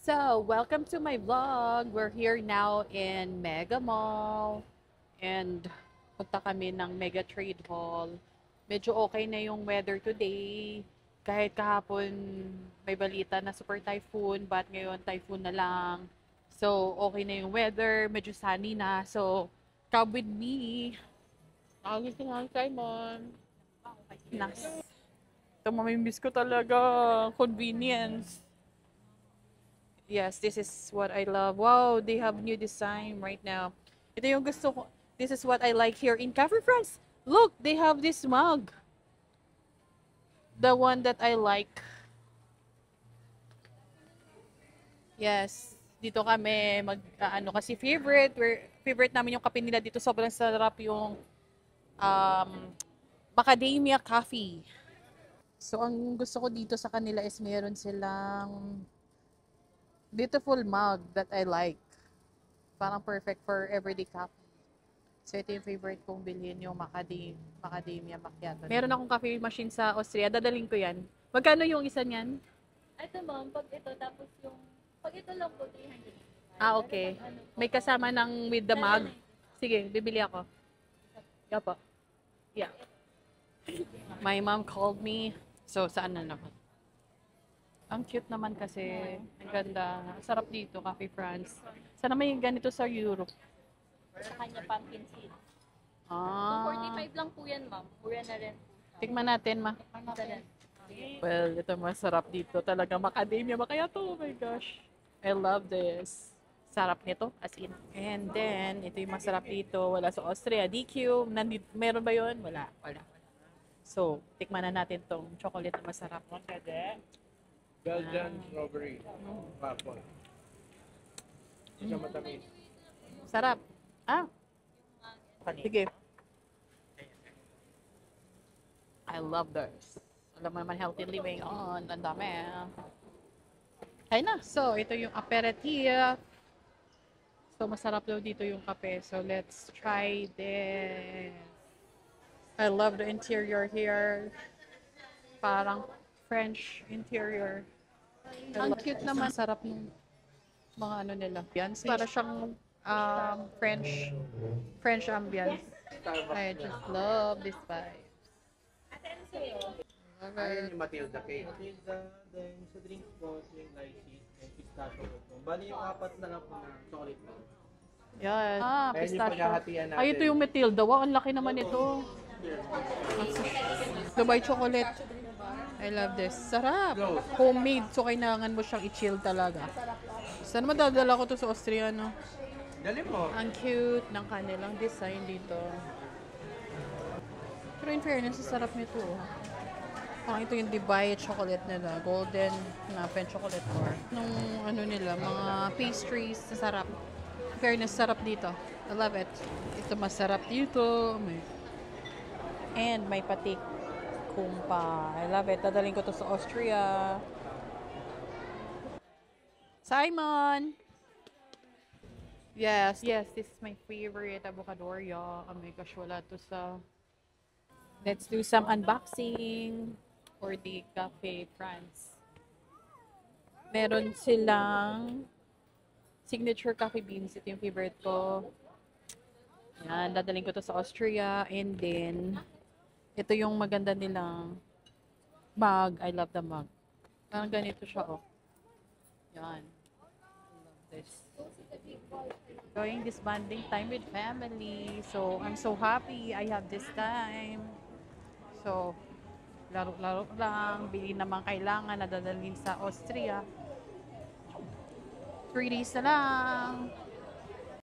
So, welcome to my vlog. We're here now in Mega Mall. And punta kami ng Mega Trade Hall. Medyo okay na yung weather today. Kahit kahapon may balita na super typhoon, but ngayon typhoon na lang. So, okay na yung weather. Medyo sunny na. So, come with me. Agis na Simon. Nice. Ito mamimiss ko talaga. Convenience. Yes, this is what I love. Wow, they have new design right now. Ito yung gusto ko. This is what I like here in Cafe France. Look, they have this mug. The one that I like. Yes, dito kami kasi favorite namin yung kape nila dito. Sobrang sarap yung um, macadamia coffee. So, ang gusto ko dito sa kanila is meron silang beautiful mug that I like. Parang perfect for everyday coffee. So, ito yung favorite kong bilhin, yung macadamia macchiato. Meron akong coffee machine sa Austria. Dadaling ko yan. Magkano yung isa niyan? Ito ma'am, pag ito, tapos yung, pag ito lang po, 300. Ah, okay. Pero pag ano po, May kasama ng with the mug. 790. Sige, bibili ako. Yapo. Yeah. My mom called me. So, saan na naman? Ang cute naman kasi. Ang ganda. Sarap dito, Cafe France. Sana may ganito sa Europe. Sa kanya pumpkin seed. Ah. 45 lang po yan ma'am. Mura na rin po siya. Tikman natin, ma. Ito rin. Well, ito masarap dito. Talaga macadamia macchiato. Oh my gosh. I love this. Sarap nito, as in. And then, ito yung masarap dito. Wala sa Austria. DQ. Meron ba yun? Wala. So, tikman na natin tong chocolate na masarap. Belgian strawberry. Maple. Hindi siya matamis. Sarap. Ah, sige. I love this. Alam mo naman, healthy living on. Ang dami. Ayun na. So, ito yung aperitif. So, masarap daw dito yung kape. So, let's try this. I love the interior here. Parang French interior. Ang cute naman. Sarap ng mga ano nila. Ambience. Para siyang French ambience. I just love this vibe. Ayan yung Matilda cake. Matilda, then sa drinks po, yung lychee, and pistachio po. Bali yung apat na lang po na chocolate po. Yan. Ah, Ayan yung pistachio. paghahatian natin. Ay, ito yung Matilda. Wow, ang laki naman ito. Dubai chocolate. I love this. Sarap. Homemade. So, kailangan mo siyang i-chill talaga. Saan madadala ko to sa Austria, no? Dali mo. Ang cute ng kanilang design dito. Pero in fairness, sarap nito. Parang ito yung Dubai chocolate nila. Golden na pen chocolate bar. Nung ano nila, mga pastries, sarap. In fairness, sarap dito. I love it. Ito masarap dito. And may patik kumpa. I love it. Dadaling ko to sa Austria. Simon! Yes, this is my favorite avocadoria. Oh my gosh, wala to sa... Let's do some unboxing for the Cafe France. Meron silang signature coffee beans. Ito yung favorite ko. Yan, dadaling ko to sa Austria. And then, ito yung maganda nilang mug. I love the mug. Parang ganito siya, oh. Yan. I love this. Enjoying this bonding time with family. So, I'm so happy I have this time. So, laro-laro lang. Bili naman kailangan na dadalhin sa Austria. 3 days na lang.